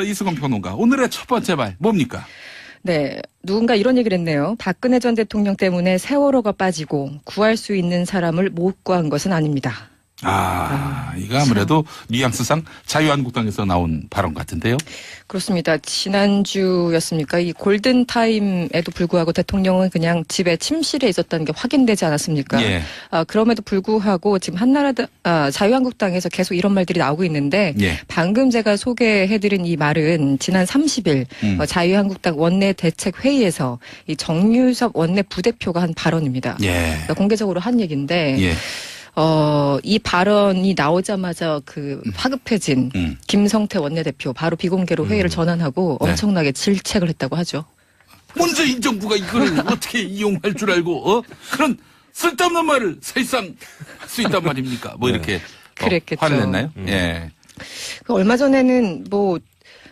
이수건 평론가, 오늘의 첫 번째 말 뭡니까? 네, 누군가 이런 얘기를 했네요. 박근혜 전 대통령 때문에 세월호가 빠지고 구할 수 있는 사람을 못 구한 것은 아닙니다. 이거 아무래도 뉘앙스상 자유한국당에서 나온 발언 같은데요. 그렇습니다. 지난주였습니까? 이 골든타임에도 불구하고 대통령은 그냥 집에 침실에 있었다는 게 확인되지 않았습니까? 예. 그럼에도 불구하고 지금 자유한국당에서 계속 이런 말들이 나오고 있는데 예. 방금 제가 소개해드린 이 말은 지난 30일 자유한국당 원내대책회의에서 이 정유섭 원내 부대표가 한 발언입니다. 예. 그러니까 공개적으로 한 얘기인데 예. 이 발언이 나오자마자 화급해진 김성태 원내대표 바로 비공개로 회의를 전환하고 네. 엄청나게 질책을 했다고 하죠. 문재인 정부가 이걸 어떻게 이용할 줄 알고 그런 쓸데없는 말을 사실상 할 수 있단 말입니까? 뭐 이렇게 그랬겠죠. 화를 냈나요? 예. 얼마 전에는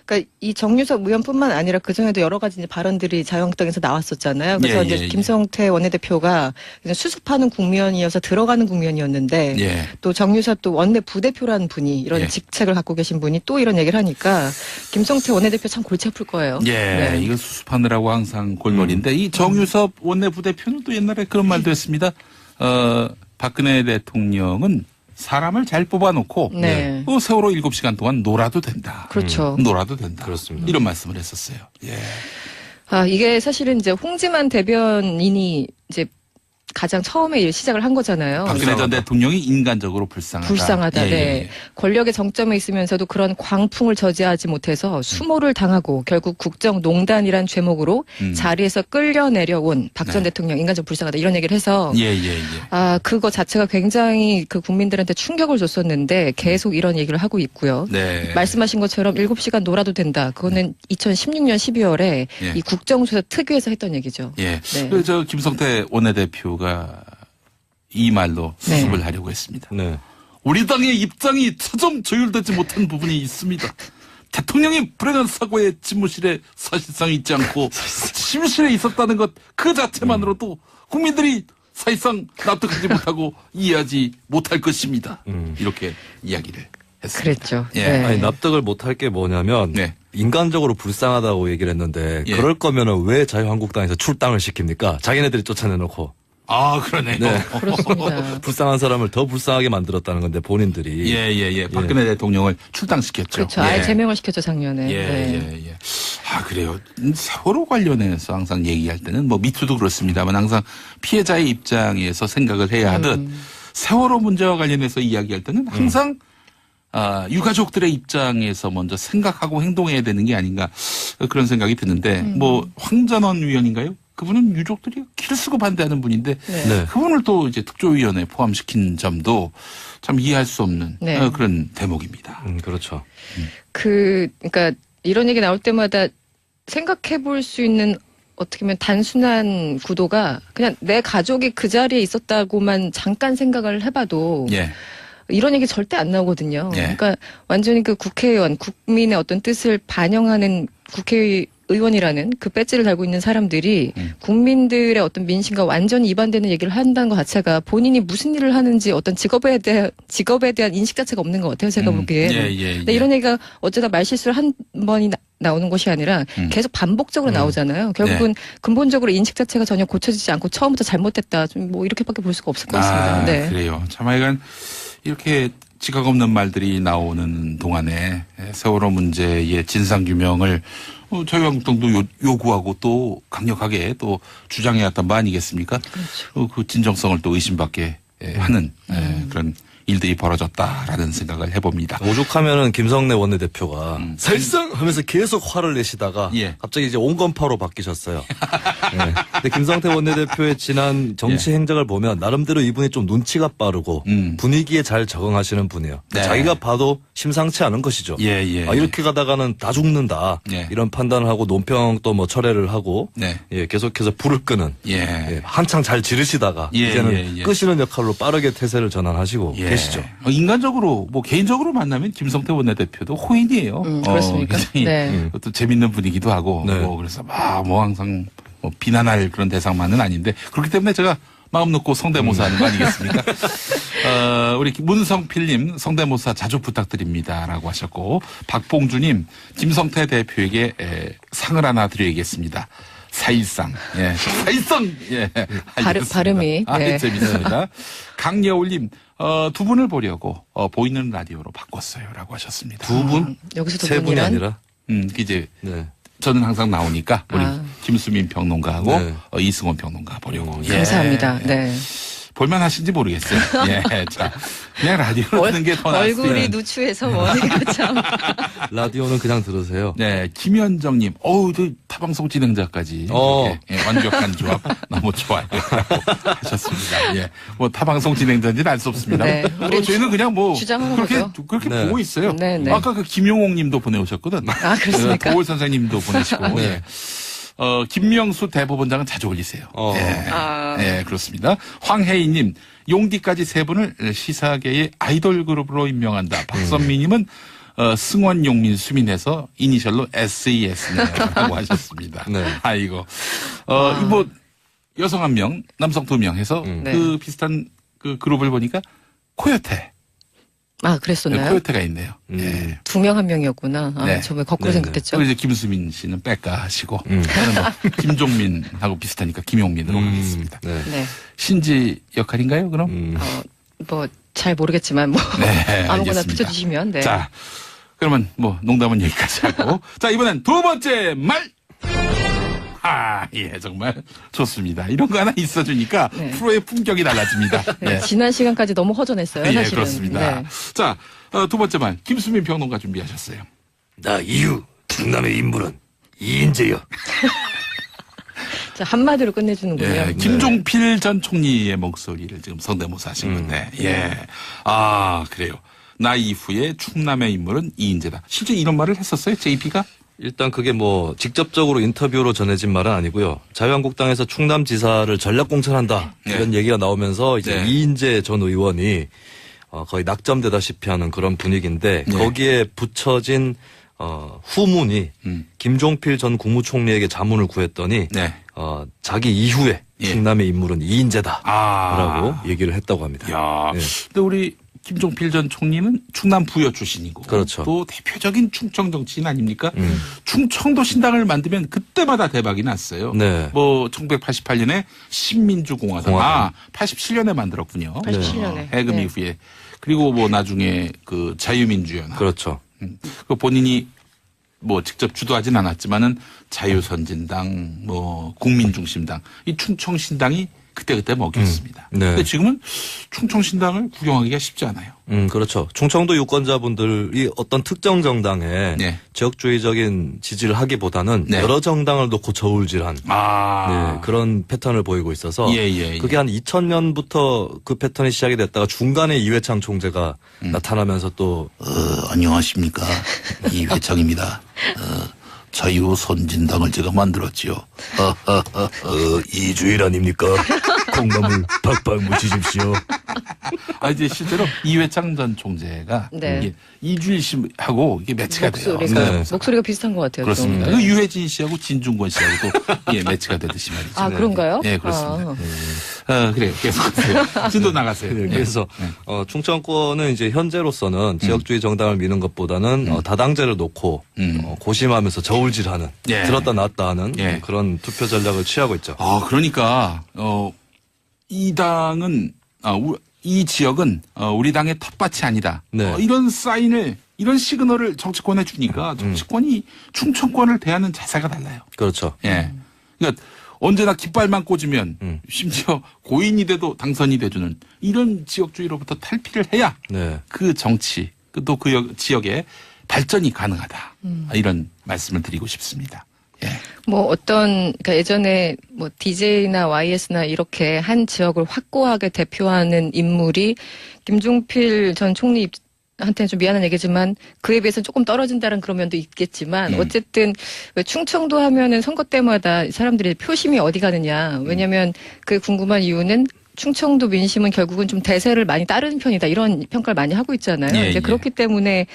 그러니까 이 정유섭 의원뿐만 아니라 그 전에도 여러 가지 이제 발언들이 자유한국당에서 나왔었잖아요. 그래서 예, 이제 예, 김성태 원내대표가 그냥 수습하는 국면이어서 들어가는 국면이었는데 예. 또 정유섭 또 원내 부대표라는 분이 이런 예. 직책을 갖고 계신 분이 또 이런 얘기를 하니까 김성태 원내대표 참 골치 아플 거예요. 예, 네. 이거 수습하느라고 항상 골머리인데 이 정유섭 원내 부대표는 또 옛날에 그런 말도 했습니다. 박근혜 대통령은 사람을 잘 뽑아놓고 네. 세월호 7시간 동안 놀아도 된다. 그렇죠. 놀아도 된다. 그렇습니다. 이런 말씀을 했었어요. 예. 이게 사실은 이제 홍지만 대변인이 이제 가장 처음에 시작을 한 거잖아요. 박근혜 전 대통령이 인간적으로 불쌍하다. 불쌍하다. 예, 네. 예, 예. 권력의 정점에 있으면서도 그런 광풍을 저지하지 못해서 수모를 당하고 결국 국정농단이란 죄목으로 자리에서 끌려내려온 박 전 네. 대통령 인간적으로 불쌍하다 이런 얘기를 해서 예, 예, 예. 그거 자체가 굉장히 그 국민들한테 충격을 줬었는데 계속 이런 얘기를 하고 있고요. 네. 말씀하신 것처럼 7시간 놀아도 된다. 그거는 2016년 12월에 예. 이 국정조사 특위에서 했던 얘기죠. 예. 네. 저 김성태 원내대표가 이 말로 수습을 네. 하려고 했습니다. 네. 우리 당의 입장이 차점 조율되지 못한 부분이 있습니다. 대통령이 불행한 사고의 집무실에 사실상 있지 않고 침실에 있었다는 것 그 자체만으로도 국민들이 사실상 납득하지 못하고 이해하지 못할 것입니다. 이렇게 이야기를 했습니다. 그랬죠. 예. 네. 아니 납득을 못할 게 뭐냐면 네. 인간적으로 불쌍하다고 얘기를 했는데 예. 그럴 거면은 왜 자유한국당에서 출당을 시킵니까? 자기네들이 쫓아내놓고 그러네요. 네. 그렇습니다. 불쌍한 사람을 더 불쌍하게 만들었다는 건데 본인들이 예. 박근혜 대통령을 출당시켰죠. 그렇죠. 예. 아예 제명을 시켰죠 작년에. 예, 네. 예. 그래요. 세월호 관련해서 항상 얘기할 때는 뭐 미투도 그렇습니다만 항상 피해자의 입장에서 생각을 해야 하듯 세월호 문제와 관련해서 이야기할 때는 항상 유가족들의 입장에서 먼저 생각하고 행동해야 되는 게 아닌가 그런 생각이 드는데 뭐 황전원 위원인가요? 그분은 유족들이 길쓰고 반대하는 분인데 네. 그분을 또 이제 특조위원회에 포함시킨 점도 참 이해할 수 없는 네. 그런 대목입니다. 그렇죠. 그러니까 이런 얘기 나올 때마다 생각해 볼 수 있는 어떻게 보면 단순한 구도가 그냥 내 가족이 그 자리에 있었다고만 잠깐 생각을 해봐도 예. 이런 얘기 절대 안 나오거든요. 예. 그러니까 완전히 그 국회의원, 국민의 어떤 뜻을 반영하는 국회의원이라는 그 배지를 달고 있는 사람들이 국민들의 어떤 민심과 완전히 이반되는 얘기를 한다는 것 자체가 본인이 무슨 일을 하는지 어떤 직업에 대한 인식 자체가 없는 것 같아요. 제가 보기에. 예. 근데 이런 얘기가 어쩌다 말실수를 한 번이 나오는 것이 아니라 계속 반복적으로 나오잖아요. 결국은 근본적으로 인식 자체가 전혀 고쳐지지 않고 처음부터 잘못됐다. 좀 뭐 이렇게밖에 볼 수가 없을 것 같습니다. 네. 그래요. 참 하여간 이렇게 지각 없는 말들이 나오는 동안에 세월호 문제의 진상규명을 자유한국당도 요구하고 또 강력하게 또 주장해왔던 바 아니겠습니까? 그렇죠. 그 진정성을 또 의심받게 하는 그런 일들이 벌어졌다라는 생각을 해봅니다. 오죽하면은 김성래 원내대표가 살상 하면서 계속 화를 내시다가 예. 갑자기 이제 온건파로 바뀌셨어요. 네. 근데 김성태 원내대표의 지난 정치 행적을 보면 나름대로 이분이 좀 눈치가 빠르고 분위기에 잘 적응하시는 분이에요. 네. 자기가 봐도 심상치 않은 것이죠. 예. 이렇게 가다가는 다 죽는다. 예. 이런 판단을 하고 논평 또 뭐 철회를 하고 네. 예, 계속해서 불을 끄는 예. 한창 잘 지르시다가 예, 이제는 예. 끄시는 역할로 빠르게 태세를 전환하시고 계시죠. 인간적으로 뭐 개인적으로 만나면 김성태 원내대표도 호인이에요. 그렇습니까? 굉장히 네. 또 재밌는 분이기도 하고 네. 뭐 그래서 뭐 항상 뭐 비난할 그런 대상만은 아닌데 그렇기 때문에 제가 마음 놓고 성대모사 하는 거 아니겠습니까? 우리 문성필님 성대모사 자주 부탁드립니다라고 하셨고, 박봉주님 김성태 대표에게 상을 하나 드려야겠습니다. 사일상, 예, 사일상, 예, 알겠습니다. 발음이 네. 재밌습니다. 강여울님 두 분을 보려고 보이는 라디오로 바꿨어요라고 하셨습니다. 두 분? 여기서 두 세 분이 분이란? 아니라? 이제 네. 저는 항상 나오니까 우리 김수민 평론가하고 네. 이승원 평론가 보려고. 예. 감사합니다. 네. 볼만하신지 모르겠어요. 예, 자, 그냥 라디오로 듣는 게 더 낫습니다. 얼굴이 누추해서 머리가 참. 라디오는 그냥 들으세요. 네, 김현정님, 타방송 진행자까지 이렇게, 예, 완벽한 조합 너무 좋아요. 하셨습니다. 예, 뭐 타방송 진행자인지는 알 수 없습니다. 네, 우린 저희는 그냥 뭐 주장하는 그렇게 네. 보고 있어요. 네, 네. 아까 그 김용옥님도 보내오셨거든. 아, 그렇습니까? 도올 선생님도 보내시고. 네. 예. 김명수 대법원장은 자주 올리세요. 예. 예, 그렇습니다. 황혜희님, 용디까지 세 분을 시사계의 아이돌 그룹으로 임명한다. 박선미님은 승원, 용민, 수민에서 이니셜로 SES네라고 하셨습니다. 네. 아이고, 이뭐 여성 한 명, 남성 2명 해서 그 비슷한 그 그룹을 보니까 코요테. 아, 그랬었나요? 코요테가 있네요. 예. 2명 1명이었구나. 아, 네. 저 왜 거꾸로 네, 생각했죠? 그리고 이제 김수민 씨는 뺄까 하시고 저는 뭐 김종민하고 비슷하니까 김용민으로 하겠습니다. 네. 네. 신지 역할인가요, 그럼? 뭐 잘 모르겠지만 뭐 네, 아무거나 알겠습니다. 붙여주시면 네. 자, 그러면 뭐 농담은 여기까지 하고 자, 이번엔 두 번째 말. 예, 정말 좋습니다. 이런 거 하나 있어주니까 네. 프로의 품격이 달라집니다. 네. 지난 시간까지 너무 허전했어요. 예, 사실은. 그렇습니다. 네. 자, 두 번째 말 김수민 평론가 준비하셨어요. 나 이후 충남의 인물은 이인재요. 자, 한마디로 끝내주는군요. 예, 김종필 전 총리의 목소리를 지금 성대모사 하신 건데, 예. 그래요. 나 이후에 충남의 인물은 이인재다. 실제 이런 말을 했었어요, JP가? 일단 그게 뭐 직접적으로 인터뷰로 전해진 말은 아니고요. 자유한국당에서 충남지사를 전략공천한다 네. 이런 얘기가 나오면서 이제 네. 이인재 전 의원이 거의 낙점되다시피 하는 그런 분위기인데 네. 거기에 붙여진 후문이 김종필 전 국무총리에게 자문을 구했더니 네. 자기 이후에 예. 충남의 인물은 이인재다라고 얘기를 했다고 합니다. 야, 예. 근데 우리 김종필 전 총리는 충남 부여 출신이고 그렇죠. 또 대표적인 충청 정치인 아닙니까? 충청도 신당을 만들면 그때마다 대박이 났어요. 네. 뭐 1988년에 신민주공화당, 87년에 만들었군요. 87년에. 해금 네. 이후에. 그리고 뭐 나중에 그 자유민주연합. 그렇죠. 그 본인이 뭐 직접 주도하진 않았지만은 자유선진당, 뭐 국민중심당, 이 충청신당이 그때 먹였습니다. 네. 근데 지금은 충청신당을 구경하기가 쉽지 않아요. 그렇죠. 충청도 유권자분들이 어떤 특정 정당에 네. 지역주의적인 지지를 하기보다는 네. 여러 정당을 놓고 저울질한 아. 네, 그런 패턴을 보이고 있어서 예. 그게 한 2000년부터 그 패턴이 시작이 됐다가 중간에 이회창 총재가 나타나면서 또 안녕하십니까. 이회창입니다. 자유선진당을 제가 만들었지요. 이주일 아닙니까? 콩나물 팍팍 묻히십시오. 이제 실제로 이회창 전 총재가 네. 이게 이주일 씨하고 이게 매치가 돼요. 목소리가, 네. 목소리가 비슷한 것 같아요. 그렇습니다. 좀. 그 유해진 씨하고 진중권 씨하고도 예, 매치가 되듯이 말이죠. 아, 그런가요? 예, 그렇습니다. 그래요. 계속하세요. 진도 나가세요. 네, 예. 그래서 네. 충청권은 이제 현재로서는 지역주의 정당을 미는 것보다는 다당제를 놓고 고심하면서 저울질하는 예. 들었다 놨다 하는 예. 그런 투표 전략을 취하고 있죠. 그러니까 이 당은 이 지역은 우리 당의 텃밭이 아니다. 네. 이런 사인을 이런 시그널을 정치권에 주니까 정치권이 충청권을 대하는 자세가 달라요. 그렇죠. 예. 그러니까 언제나 깃발만 꽂으면 심지어 고인이 돼도 당선이 돼주는 이런 지역주의로부터 탈피를 해야 네. 그 정치 또 그 지역의 발전이 가능하다. 이런 말씀을 드리고 싶습니다. 예. 뭐 그러니까 예전에 뭐 DJ나 YS나 이렇게 한 지역을 확고하게 대표하는 인물이 김종필 전 총리 한테는 좀 미안한 얘기지만 그에 비해서 조금 떨어진다는 그런 면도 있겠지만 어쨌든 왜 충청도 하면은 선거 때마다 사람들이 표심이 어디 가느냐. 왜냐면 그 궁금한 이유는 충청도 민심은 결국은 좀 대세를 많이 따르는 편이다 이런 평가를 많이 하고 있잖아요. 예, 이제 예. 그렇기 때문에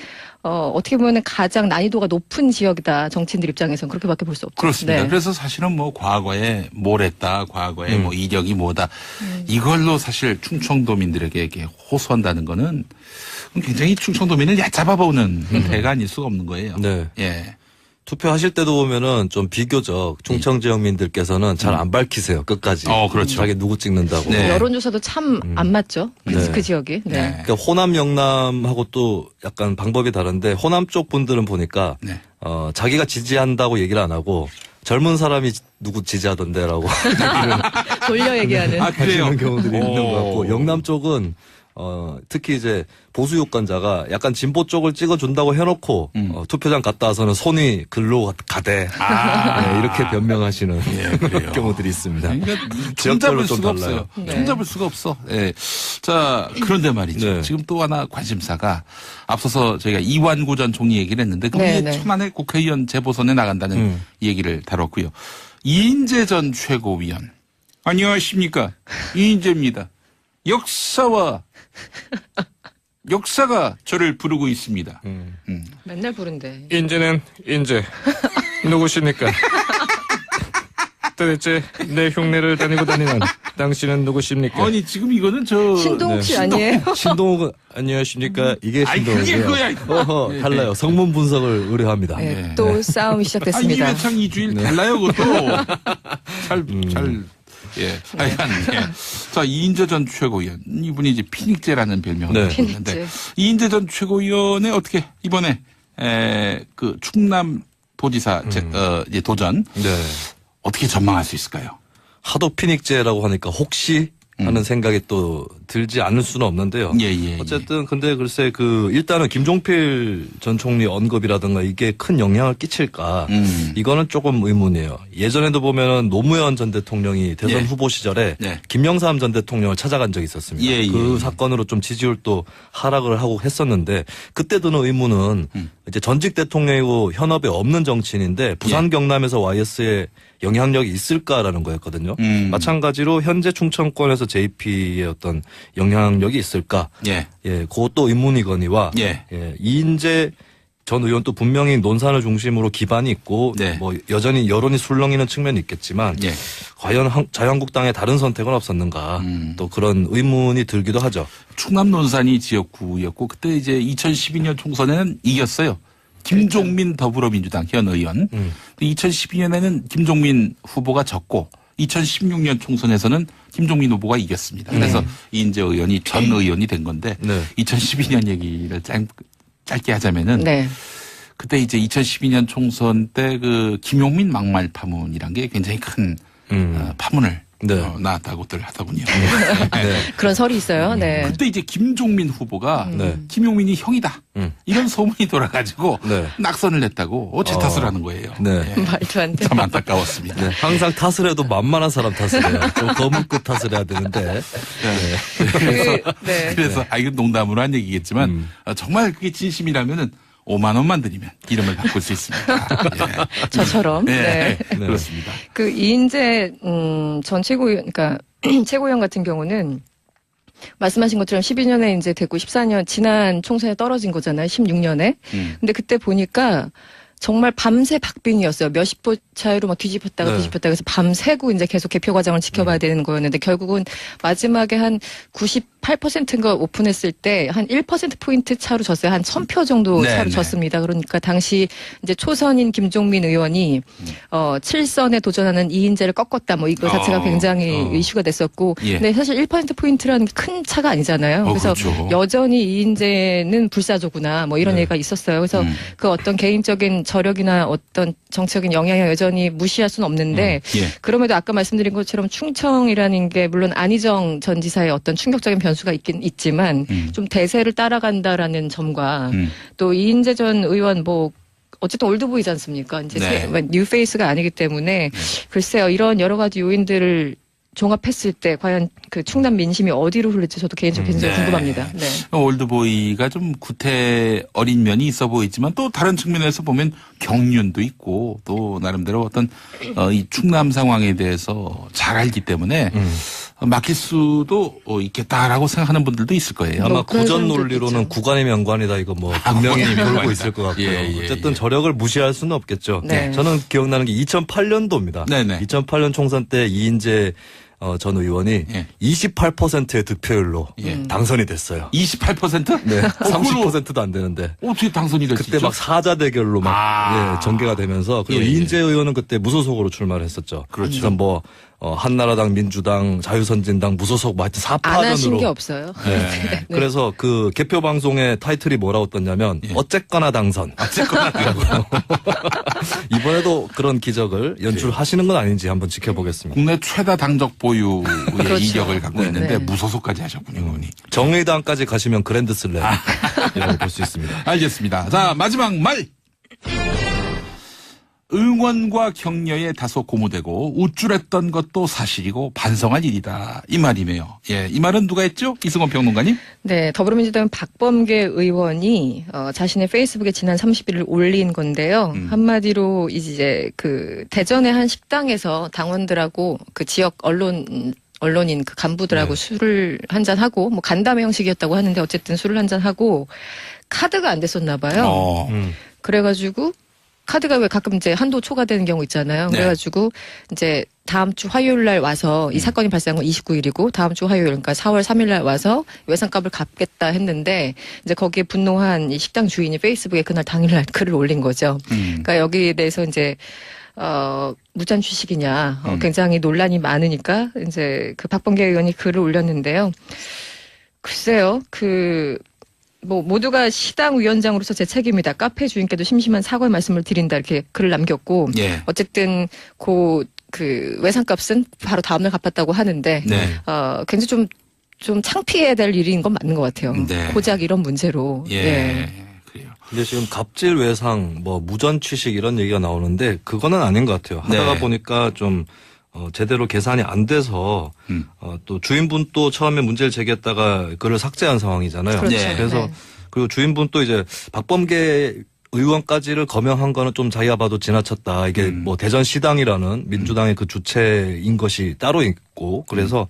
어떻게 보면 가장 난이도가 높은 지역이다. 정치인들 입장에서는 그렇게밖에 볼 수 없죠. 그렇습니다. 네. 그래서 사실은 뭐 과거에 뭘 했다, 과거에 뭐 이력이 뭐다 이걸로 사실 충청도민들에게 이렇게 호소한다는 거는 굉장히 충청도민을 얕잡아보는 대가 아닐 수가 없는 거예요. 네. 예. 투표하실 때도 보면은 좀 비교적 충청 지역민들께서는 잘 안 밝히세요. 끝까지. 그렇죠. 자기 누구 찍는다고. 네. 여론조사도 참 안 맞죠. 네. 그 지역이. 네. 네. 그러니까 호남 영남하고 또 약간 방법이 다른데 호남 쪽 분들은 보니까 네. 자기가 지지한다고 얘기를 안 하고 젊은 사람이 누구 지지하던데라고 돌려 얘기하는. 아, 그래요? 하시는 경우들이 있는 것 같고 오. 영남 쪽은 특히 이제 보수 유권자가 약간 진보 쪽을 찍어준다고 해놓고 투표장 갔다 와서는 손이 글로 가대 네, 이렇게 변명하시는 그래요. 경우들이 있습니다. 그러니까 지역별로 총잡을 좀 수가 달라요. 없어요. 네. 총잡을 수가 없어. 예. 자, 그런데 말이죠. 네. 지금 또 하나 관심사가 앞서서 저희가 이완구 전 총리 얘기를 했는데 거기에 네, 네. 천안의 국회의원 재보선에 나간다는 얘기를 다뤘고요. 이인재 전 최고위원. 안녕하십니까. 이인재입니다. 역사가 저를 부르고 있습니다. 맨날 부른대. 인재는 인재. 누구십니까? 도대체 내 흉내를 다니고 다니는 당신은 누구십니까? 아니 지금 이거는 저 신동욱 씨 아니에요? 신동욱은 안녕하십니까 이게 아니, 그게 신동욱이에요. 그거야. 어허, 달라요. 성문 분석을 의뢰합니다. 네, 또 싸움이 시작됐습니다. 이회창 이주일 달라요, 그것도. 예. 하여간, 예. 자, 이인재 전 최고위원. 이분이 이제 피닉제라는 별명을 네. 갖고 있는데. 피닉제. 이인재 전 최고위원의 어떻게, 이번에, 그 충남 도지사, 이제 도전. 네. 어떻게 전망할 수 있을까요? 하도 피닉제라고 하니까 혹시 하는 생각이 또 들지 않을 수는 없는데요. 예. 어쨌든 근데 글쎄 일단은 김종필 전 총리 언급이라든가 이게 큰 영향을 끼칠까 이거는 조금 의문이에요. 예전에도 보면은 노무현 전 대통령이 대선 예. 후보 시절에 네. 김영삼 전 대통령을 찾아간 적이 있었습니다. 예, 그 예. 사건으로 좀 지지율도 하락을 하고 했었는데 그때 드는 의문은 이제 전직 대통령이고 현업에 없는 정치인인데 부산 경남에서 YS의 영향력이 있을까라는 거였거든요. 마찬가지로 현재 충청권에서 JP의 어떤 영향력이 있을까? 예. 예, 그것도 의문이거니와 예. 이인재 전 의원도 분명히 논산을 중심으로 기반이 있고 네. 뭐 여전히 여론이 술렁이는 측면이 있겠지만 예. 과연 자유한국당에 다른 선택은 없었는가? 또 그런 의문이 들기도 하죠. 충남 논산이 지역구였고, 그때 이제 2012년 총선에는 이겼어요. 김종민 더불어민주당 현 의원. 2012년에는 김종민 후보가 졌고 2016년 총선에서는 김종민 후보가 이겼습니다. 그래서 이인재 의원이 전 의원이 된 건데 네. 2012년 얘기를 짧게 하자면은 네. 그때 이제 2012년 총선 때 그 김용민 막말 파문이란 게 굉장히 큰 파문을 네. 낳았다고들 하더군요. 그런 설이 있어요. 네. 그때 이제 김종민 후보가 네. 김용민이 형이다. 이런 소문이 돌아가지고 네. 낙선을 냈다고 제 탓을 하는 거예요. 네. 예. 말도 안 돼. 참 안타까웠습니다. 네, 항상 탓을 해도 만만한 사람 탓을 해요. 좀 검은 끝 탓을 해야 되는데. 네. 그래서 이건 농담으로 한 얘기겠지만 정말 그게 진심이라면은 5만 원만 드리면 이름을 바꿀 수 있습니다. 저처럼. 예. 네. 그렇습니다. 그 이인재 전 최고위원, 그러니까 최고위원 같은 경우는 말씀하신 것처럼 12년에 이제 됐고 14년 지난 총선에 떨어진 거잖아요. 16년에. 근데 그때 보니까 정말 밤새 박빙이었어요. 몇십 표 차이로 막 뒤집혔다가 네. 뒤집혔다가 해서 밤새고 이제 계속 개표 과정을 지켜봐야 되는 거였는데 결국은 마지막에 한 98%인가 오픈했을 때 한 1%포인트 차로 졌어요. 한 1000표 정도 네, 차로 네. 졌습니다. 그러니까 당시 이제 초선인 김종민 의원이 7선에 도전하는 이인재를 꺾었다. 뭐 이거 자체가 굉장히 이슈가 됐었고. 예. 근데 사실 1%포인트라는 게 큰 차가 아니잖아요. 그래서 그렇죠. 여전히 이인재는 불사조구나 뭐 이런 얘기가 있었어요. 그래서 그 어떤 개인적인 저력이나 어떤 정치적인 영향을 여전히 무시할 수는 없는데 예. 그럼에도 아까 말씀드린 것처럼 충청이라는 게 물론 안희정 전 지사의 어떤 충격적인 변수가 있긴 있지만 좀 대세를 따라간다라는 점과 또 이인재 전 의원 뭐 어쨌든 올드보이지 않습니까? 이제 네. 뉴페이스가 아니기 때문에 글쎄요 이런 여러 가지 요인들을 종합했을 때 과연 그 충남 민심이 어디로 흐를지 저도 개인적으로 굉장히 네. 궁금합니다. 네. 올드보이가 좀 구태 어린 면이 있어 보이지만 또 다른 측면에서 보면 경륜도 있고 또 나름대로 어떤 이 충남 상황에 대해서 잘 알기 때문에 막힐 수도 있겠다라고 생각하는 분들도 있을 거예요. 아마 뭐 그런 구전 사람도 논리로는 있겠죠. 구간의 명관이다 이거 뭐 분명히 구간의 돌고 명관이다. 있을 것 같고요. 예, 예, 어쨌든 예. 저력을 무시할 수는 없겠죠. 네. 저는 기억나는 게 2008년도입니다. 네네. 2008년 총선 때 이인재 전 의원이 예. 28%의 득표율로 예. 당선이 됐어요. 28%? 네, 그걸로 30%도 안 되는데. 어떻게 당선이 될 수 있죠? 그때 막 사자 대결로 막 예, 전개가 되면서 그리고 예, 예. 이인재 의원은 그때 무소속으로 출마를 했었죠. 그렇죠. 그러니까 뭐 한나라당, 민주당, 자유선진당, 무소속 뭐 하여튼 안 하신 게 4파전으로 없어요. 네. 그래서 그 개표 방송의 타이틀이 뭐라고 떴냐면 어쨌거나 당선. 어쨌거나 이번에도 그런 기적을 연출하시는 건 아닌지 한번 지켜보겠습니다. 국내 최다 당적 보유의 그렇죠. 이력을 갖고 네. 있는데 네. 무소속까지 하셨군요, 의원이. 정의당까지 가시면 그랜드슬램이라고 볼 수 있습니다. 알겠습니다. 자, 마지막 말. 응원과 격려에 다소 고무되고 우쭐했던 것도 사실이고 반성할 일이다. 이 말이네요. 예, 이 말은 누가 했죠? 이승원 평론가님? 네, 더불어민주당 박범계 의원이 자신의 페이스북에 지난 30일을 올린 건데요. 한마디로 이제 그 대전의 한 식당에서 당원들하고 그 지역 언론인 그 간부들하고 술을 한잔 하고 뭐 간담회 형식이었다고 하는데 어쨌든 술을 한잔 하고 카드가 안 됐었나 봐요. 그래가지고 카드가 왜 가끔 이제 한도 초과되는 경우 있잖아요. 네. 그래가지고 이제 다음 주 화요일 날 와서 이 사건이 발생한 건 29일이고 다음 주 화요일 그러니까 4월 3일 날 와서 외상값을 갚겠다 했는데 이제 거기에 분노한 이 식당 주인이 페이스북에 그날 당일날 글을 올린 거죠. 그러니까 여기에 대해서 이제 무단 취식이냐 굉장히 논란이 많으니까 이제 그 박범계 의원이 글을 올렸는데요. 글쎄요, 뭐 모두가 시당 위원장으로서 제 책임이다. 카페 주인께도 심심한 사과의 말씀을 드린다. 이렇게 글을 남겼고 예. 어쨌든 그 외상값은 바로 다음날 갚았다고 하는데 네. 굉장히 좀 창피해야 될 일인 건 맞는 것 같아요. 네. 고작 이런 문제로. 예. 그래요. 근데 지금 갑질 외상, 뭐 무전 취식 이런 얘기가 나오는데 그거는 아닌 것 같아요. 하다가 네. 보니까 좀 제대로 계산이 안 돼서 또 주인분 또 처음에 문제를 제기했다가 그걸 삭제한 상황이잖아요. 그렇죠. 네. 그래서 네. 그리고 주인분 또 이제 박범계 의원까지를 거명한 거는 좀 자기가 봐도 지나쳤다. 이게 뭐 대전시당이라는 민주당의 그 주체인 것이 따로 있고 그래서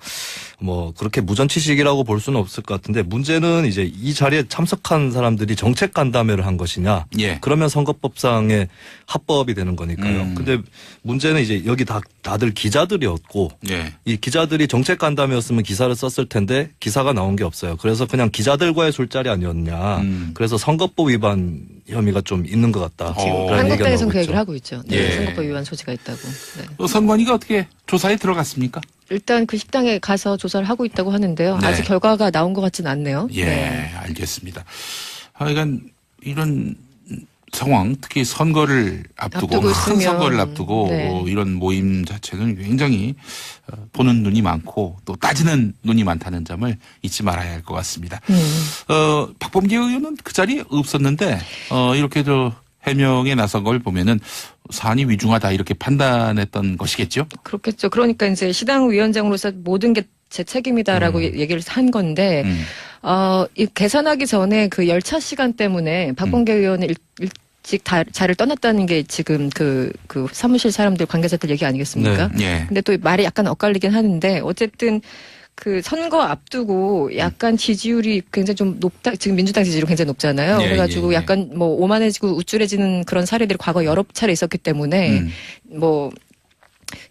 뭐 그렇게 무전취식이라고 볼 수는 없을 것 같은데 문제는 이제 이 자리에 참석한 사람들이 정책 간담회를 한 것이냐. 예. 그러면 선거법상의 합법이 되는 거니까요. 근데 문제는 이제 여기 다들 기자들이었고 예. 이 기자들이 정책 간담회였으면 기사를 썼을 텐데 기사가 나온 게 없어요. 그래서 그냥 기자들과의 술자리 아니었냐. 그래서 선거법 위반 혐의가 좀 있는 것 같다. 지금 그런 얘기가 한국당에서는 나오고 그 얘기를 있죠. 하고 있죠. 네, 예. 선거법 위반 소지가 있다고. 네. 선관위가 어떻게 조사에 들어갔습니까? 일단 그 식당에 가서 조사를 하고 있다고 하는데요. 네. 아직 결과가 나온 것 같지는 않네요. 예, 네. 알겠습니다. 하여간 이런 상황, 특히 선거를 앞두고 큰 있으면, 선거를 앞두고 네. 이런 모임 자체는 굉장히 보는 눈이 많고 또 따지는 눈이 많다는 점을 잊지 말아야 할 것 같습니다. 박범계 의원은 그 자리에 없었는데 이렇게 해명에 나선 걸 보면은 사안이 위중하다 이렇게 판단했던 것이겠죠. 그렇겠죠. 그러니까 이제 시당 위원장으로서 모든 게 제 책임이다라고 얘기를 한 건데, 이 계산하기 전에 그 열차 시간 때문에 박범계 의원은 일찍 자리를 떠났다는 게 지금 그 사무실 사람들 관계자들 얘기 아니겠습니까? 네. 예. 근데 또 말이 약간 엇갈리긴 하는데, 어쨌든 그 선거 앞두고 약간 지지율이 굉장히 좀 높다. 지금 민주당 지지율이 굉장히 높잖아요. 예, 그래가지고 예, 예. 약간 뭐 오만해지고 우쭐해지는 그런 사례들이 과거 여러 차례 있었기 때문에 뭐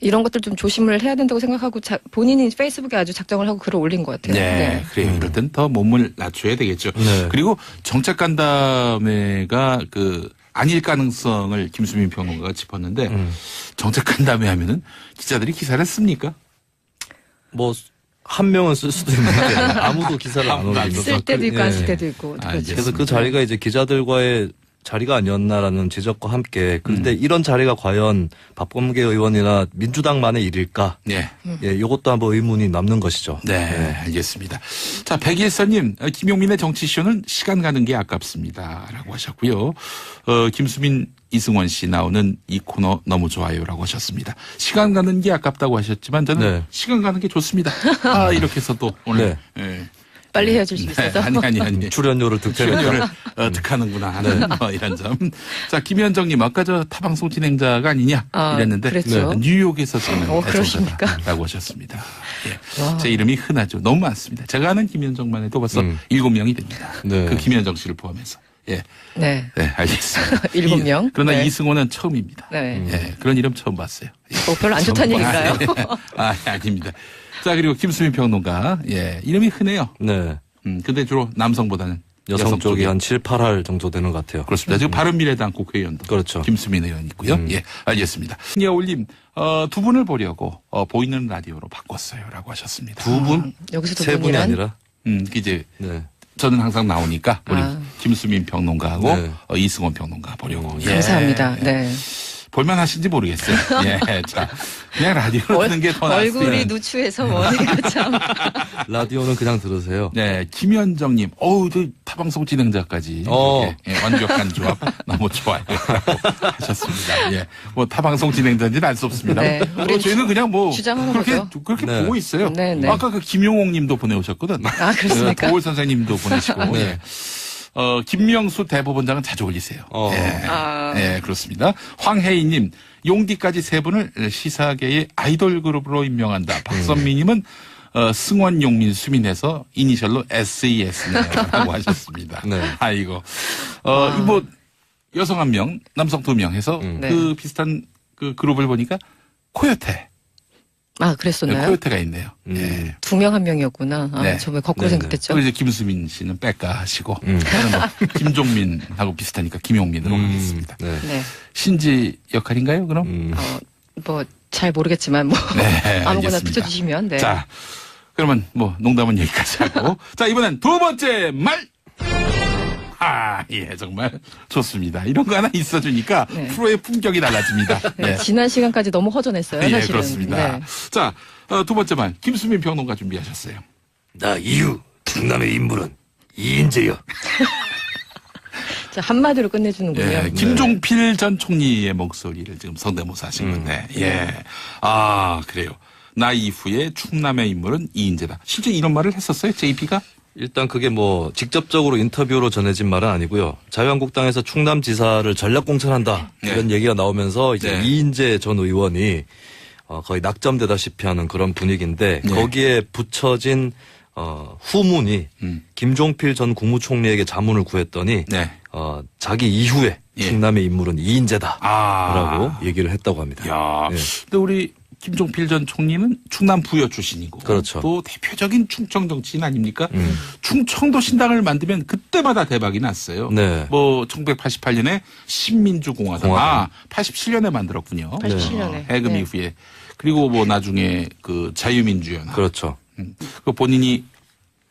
이런 것들 좀 조심을 해야 된다고 생각하고 본인이 페이스북에 아주 작정을 하고 글을 올린 것 같아요. 네, 그래요. 이럴 땐 더 몸을 낮춰야 되겠죠. 네. 그리고 정책 간담회가 아닐 가능성을 김수민 평론가가 짚었는데 정책 간담회 하면은 기자들이 기사를 씁니까? 뭐 한 명은 쓸 수도 있는데 아무도 기사를 안 올리면서 쓸 때도 있고 안 쓸 예. 때도 있고. 그렇죠. 알겠습니다. 그래서 그 자리가 이제 기자들과의 자리가 아니었나라는 지적과 함께 그런데 이런 자리가 과연 박범계 의원이나 민주당만의 일일까? 네. 예, 이것도 한번 의문이 남는 것이죠. 네, 알겠습니다. 자, 백일선님, 김용민의 정치쇼는 시간 가는 게 아깝습니다. 라고 하셨고요. 김수민, 이승원 씨 나오는 이 코너 너무 좋아요라고 하셨습니다. 시간 가는 게 아깝다고 하셨지만 저는 네. 시간 가는 게 좋습니다. 이렇게 해서 또 오늘 예, 빨리 헤어질 수 있어서. 아니. 출연료를 득템했다. 출연료를 득하는구나 하는 이런 점. 자, 김현정님 아까 저 타방송 진행자가 아니냐 이랬는데 그랬죠. 뉴욕에서 저는 그러십니까? 애청자라고 하셨습니다. 예. 제 이름이 흔하죠. 너무 많습니다. 제가 아는 김현정만 해도 벌써 7명이 됩니다. 네. 그 김현정 씨를 포함해서. 예. 네. 네, 알겠습니다. 7명. 그러나 네. 이승호는 처음입니다. 네. 예, 그런 이름 처음 봤어요. 예. 별로 안 좋다는 얘기인가요? 아닙니다. 자, 그리고 김수민 평론가. 예, 이름이 흔해요. 네. 근데 주로 남성보다는 여성 쪽이 쪽에. 한 7, 8할 정도 되는 것 같아요. 그렇습니다. 지금 바른미래당 국회의원도 그렇죠. 김수민 의원 있고요. 예, 알겠습니다. 올림 두 분을 보려고 보이는 라디오로 바꿨어요라고 하셨습니다. 두 분? 여기서 두 세 분이 분이란? 아니라? 이제 네. 저는 항상 나오니까 우리 김수민 평론가하고 네. 이승원 평론가 보려고. 예. 감사합니다. 네. 볼만하신지 모르겠어요. 예, 자, 그냥 라디오로 듣는 게 더 낫습니다. 얼굴이 누추해서 뭐니까 참. 라디오는 그냥 들으세요. 네, 김현정님, 저 타방송 진행자까지 이렇게, 예, 완벽한 조합 너무 좋아요 하셨습니다. 예, 뭐 타방송 진행자인지는 알 수 없습니다. 네, 우린 저희는 그냥 뭐 주장하는 그렇게 거죠. 네. 보고 있어요. 네, 네. 아까 그 김용옥님도 보내오셨거든. 아, 그렇습니까? 도울 선생님도 보내시고. 네. 예. 김명수 대법원장은 자주 올리세요. 예. 예, 그렇습니다. 황혜희님, 용디까지 세 분을 시사계의 아이돌 그룹으로 임명한다. 박선미님은 승원, 용민, 수민에서 이니셜로 SES라고 하셨습니다. 네. 아이고. 뭐 여성 1명, 남성 2명 해서 그 비슷한 그 그룹을 보니까 코요테. 아, 그랬었나요? 코요테가 있네요. 예. 2명 1명이었구나. 아, 네. 저 왜 거꾸로 네, 생각했죠? 그리고 이제 김수민 씨는 뺄까 하시고 저는 뭐 김종민하고 비슷하니까 김용민으로 하겠습니다. 네. 네. 신지 역할인가요? 그럼? 뭐 잘 모르겠지만 뭐 네, 아무거나 알겠습니다. 붙여주시면. 네. 자, 그러면 뭐 농담은 여기까지 하고 자, 이번엔 두 번째 말. 예, 정말 좋습니다. 이런 거 하나 있어주니까 네. 프로의 품격이 달라집니다. 네, 예. 지난 시간까지 너무 허전했어요. 예, 사실은. 그렇습니다. 네. 자, 두 번째 말 김수민 평론가 준비하셨어요. 나 이후 충남의 인물은 이인재여. 자, 한마디로 끝내주는군요. 예, 김종필 전 총리의 목소리를 지금 성대모사 하신 건데, 예. 그래요. 나 이후에 충남의 인물은 이인재다. 실제 이런 말을 했었어요, JP가? 일단 그게 뭐 직접적으로 인터뷰로 전해진 말은 아니고요. 자유한국당에서 충남지사를 전략 공천한다 네. 이런 얘기가 나오면서 이제 네. 이인재 전 의원이 거의 낙점되다시피 하는 그런 분위기인데 네. 거기에 붙여진 후문이 김종필 전 국무총리에게 자문을 구했더니 네. 자기 이후에 예. 충남의 인물은 이인재다라고 얘기를 했다고 합니다. 야, 예. 근데 우리 김종필 전 총리는 충남 부여 출신이고, 그렇죠. 또 대표적인 충청 정치인 아닙니까? 충청도 신당을 만들면 그때마다 대박이 났어요. 네. 뭐 1988년에 신민주공화당, 87년에 만들었군요. 87년에. 해금 네. 이후에 그리고 뭐 나중에 그 자유민주연합, 그렇죠. 그 본인이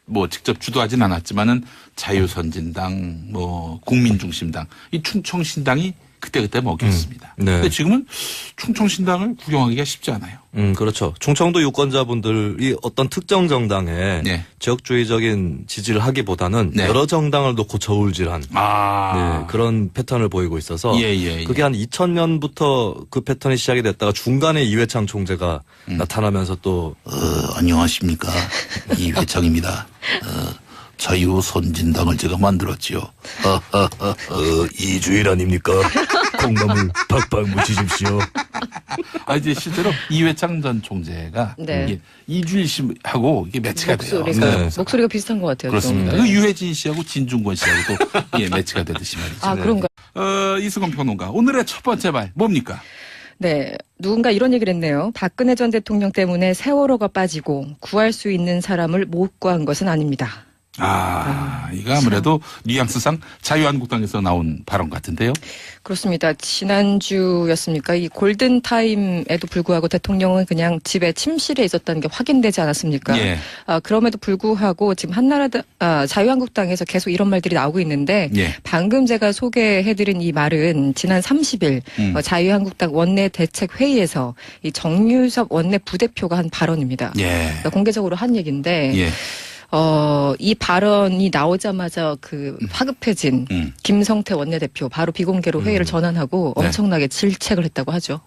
뭐 직접 주도하진 않았지만은 자유선진당, 뭐 국민중심당, 이 충청신당이 그때 먹였습니다. 네. 근데 지금은 충청신당을 구경하기가 쉽지 않아요. 그렇죠. 충청도 유권자분들이 어떤 특정 정당에 네. 지역주의적인 지지를 하기보다는 네. 여러 장당을 놓고 저울질한 네, 그런 패턴을 보이고 있어서 예. 그게 한 2000년부터 그 패턴이 시작이 됐다가 중간에 이회창 총재가 나타나면서 또 안녕하십니까. 이회창입니다. 자유선진당을 제가 만들었지요. 이주일 아닙니까? 콩나물 팍팍 묻히십시오. 이제 실제로 이회창 전 총재가 네. 이게 이주일 씨하고 이게 매치가 돼요. 목소리가, 목소리가 비슷한 것 같아요. 그렇습니다. 좀. 그 유해진 씨하고 진중권 씨하고도 매치가 되듯이 말이죠. 아, 그런가? 이승원 평론가, 오늘의 첫 번째 말 뭡니까? 네. 누군가 이런 얘기를 했네요. 박근혜 전 대통령 때문에 세월호가 빠지고 구할 수 있는 사람을 못 구한 것은 아닙니다. 이거 아무래도 뉘앙스상 자유한국당에서 나온 발언 같은데요. 그렇습니다. 지난주였습니까? 이 골든타임에도 불구하고 대통령은 그냥 집에 침실에 있었다는 게 확인되지 않았습니까? 예. 그럼에도 불구하고 지금 자유한국당에서 계속 이런 말들이 나오고 있는데 예. 방금 제가 소개해드린 이 말은 지난 30일 자유한국당 원내 대책 회의에서 이 정유섭 원내 부대표가 한 발언입니다. 예. 그러니까 공개적으로 한 얘기인데 예. 이 발언이 나오자마자 그 화급해진 김성태 원내대표 바로 비공개로 회의를 전환하고 네. 엄청나게 질책을 했다고 하죠.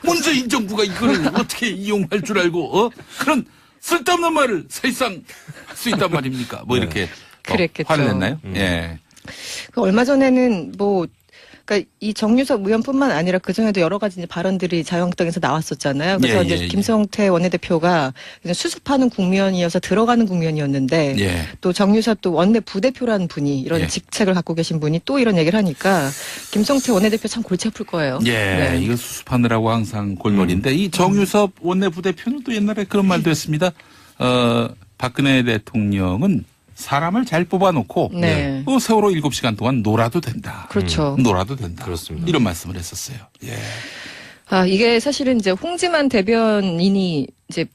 문재인 정부가 이걸 어떻게 이용할 줄 알고 그런 쓸데없는 말을 사실상 할 수 있단 말입니까? 뭐 이렇게 그랬겠죠. 화를 냈나요? 예. 얼마 전에는 그러니까 이 정유섭 의원뿐만 아니라 그 전에도 여러 가지 이제 발언들이 자유한국당에서 나왔었잖아요. 그래서 이제 김성태 원내대표가 그냥 수습하는 국면이어서 들어가는 국면이었는데 예. 또 정유섭 또 원내 부대표라는 분이 이런 예. 직책을 갖고 계신 분이 또 이런 얘기를 하니까 김성태 원내대표 참 골치 아플 거예요. 예, 네. 이거 수습하느라고 항상 골머리인데 이 정유섭 원내 부대표는 또 옛날에 그런 말도 했습니다. 박근혜 대통령은 사람을 잘 뽑아놓고 네. 세월호 7시간 동안 놀아도 된다. 그렇죠. 놀아도 된다. 그렇습니다. 이런 말씀을 했었어요. 예. 이게 사실은 이제 홍지만 대변인이 이제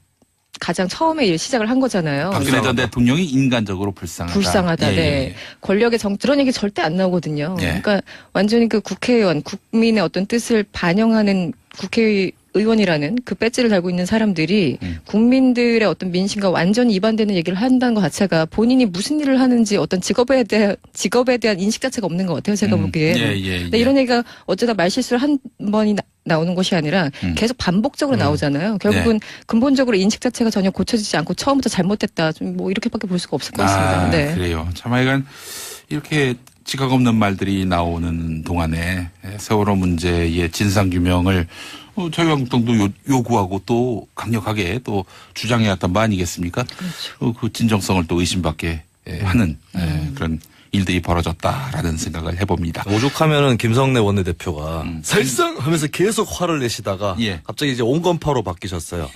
가장 처음에 일 시작을 한 거잖아요. 박근혜 전 대통령이 인간적으로 불쌍하다. 불쌍하다. 예, 네. 예, 예. 권력의 그런 얘기 절대 안 나오거든요. 예. 그러니까 완전히 그 국회의원, 국민의 어떤 뜻을 반영하는 국회의원이라는 그 배지를 달고 있는 사람들이 국민들의 어떤 민심과 완전히 이반되는 얘기를 한다는 것 자체가 본인이 무슨 일을 하는지 어떤 직업에 대한 인식 자체가 없는 것 같아요. 제가 보기에. 예. 근데 이런 얘기가 어쩌다 말실수를 한 번이 나오는 것이 아니라 계속 반복적으로 나오잖아요. 결국은 근본적으로 인식 자체가 전혀 고쳐지지 않고 처음부터 잘못됐다. 좀 뭐 이렇게밖에 볼 수가 없을 것 같습니다. 네. 그래요. 참 하여간 이렇게 지각 없는 말들이 나오는 동안에 세월호 문제의 진상규명을 자유한국당도 요구하고 또 강력하게 또 주장해왔던 바 아니겠습니까? 그렇죠. 그 진정성을 또 의심받게 하는 그런 일들이 벌어졌다라는 생각을 해봅니다. 오죽하면은 김성래 원내대표가 살상 하면서 계속 화를 내시다가 예. 갑자기 이제 온건파로 바뀌셨어요.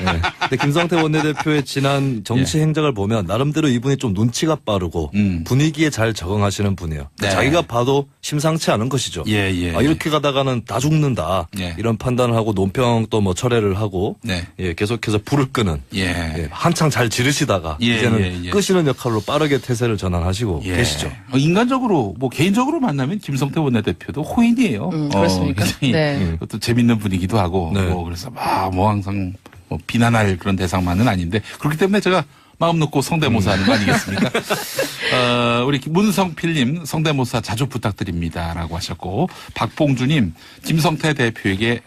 네. 근데 김성태 원내대표의 지난 정치 행적을 보면 나름대로 이분이 좀 눈치가 빠르고 분위기에 잘 적응하시는 분이에요. 네. 자기가 봐도 심상치 않은 것이죠. 예. 이렇게 가다가는 다 죽는다. 예. 이런 판단을 하고 논평 또 뭐 철회를 하고 네. 예, 계속해서 불을 끄는 예. 한창 잘 지르시다가 예, 이제는 예. 끄시는 역할로 빠르게 태세를 전환하시고 계시죠. 인간적으로 뭐 개인적으로 만나면 김성태 원내대표도 호인이에요. 그렇습니까? 굉장히 네. 또 재밌는 분이기도 하고 네. 그래서 뭐 항상 뭐 비난할 그런 대상만은 아닌데 그렇기 때문에 제가 마음 놓고 성대모사 하는 거 아니겠습니까? 우리 문성필님 성대모사 자주 부탁드립니다라고 하셨고 박봉주님 김성태 대표에게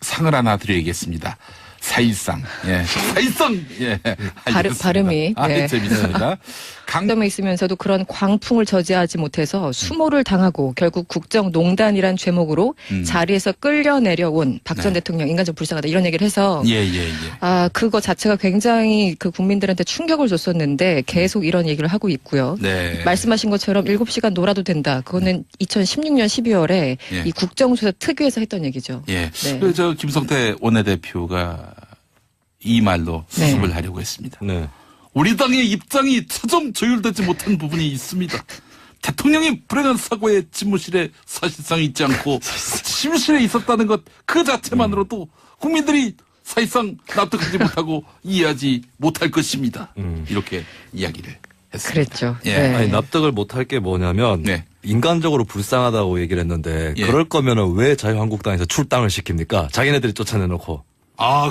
상을 하나 드려야겠습니다. 사일상, 사일상, 알겠습니다. 발음이, 네. 재밌습니다. 강점에 있으면서도 그런 광풍을 저지하지 못해서 수모를 당하고 결국 국정농단이란 제목으로 자리에서 끌려내려온 박 전 네. 대통령 인간적 불쌍하다 이런 얘기를 해서 예. 그거 자체가 굉장히 그 국민들한테 충격을 줬었는데 계속 이런 얘기를 하고 있고요. 네. 말씀하신 것처럼 7시간 놀아도 된다. 그거는 2016년 12월에 예. 이 국정조사 특위에서 했던 얘기죠. 예. 네. 저 김성태 원내대표가 이 말로 수습을 네. 하려고 했습니다. 네. 우리 당의 입장이 차점 조율되지 못한 부분이 있습니다. 대통령이 불행한 사고의 집무실에 사실상 있지 않고 침실에 있었다는 것 그 자체만으로도 국민들이 사실상 납득하지 못하고 이해하지 못할 것입니다. 이렇게 이야기를 했습니다. 그랬죠. 예. 네. 아니 납득을 못할 게 뭐냐면 네. 인간적으로 불쌍하다고 얘기를 했는데 예. 그럴 거면은 왜 자유한국당에서 출당을 시킵니까? 자기네들이 쫓아내놓고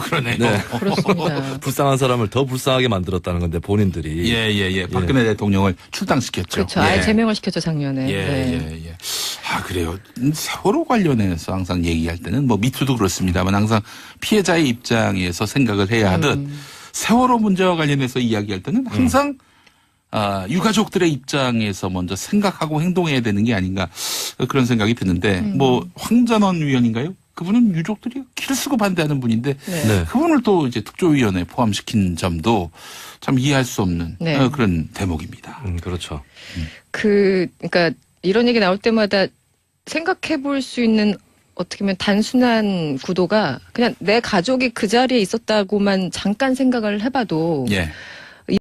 그러네요. 네. 그렇습니다. 불쌍한 사람을 더 불쌍하게 만들었다는 건데 본인들이 예. 박근혜 대통령을 출당시켰죠. 그렇죠. 아예 제명을 시켰죠 작년에. 네. 예. 그래요. 세월호 관련해서 항상 얘기할 때는 뭐 미투도 그렇습니다만 항상 피해자의 입장에서 생각을 해야 하듯 세월호 문제와 관련해서 이야기할 때는 항상 유가족들의 입장에서 먼저 생각하고 행동해야 되는 게 아닌가 그런 생각이 드는데 뭐 황전원 위원인가요? 그분은 유족들이 기를 쓰고 반대하는 분인데 네. 그분을 또 이제 특조위원회에 포함시킨 점도 참 이해할 수 없는 네. 그런 대목입니다. 그렇죠. 그러니까 이런 얘기 나올 때마다 생각해 볼 수 있는 어떻게 보면 단순한 구도가 그냥 내 가족이 그 자리에 있었다고만 잠깐 생각을 해봐도 예.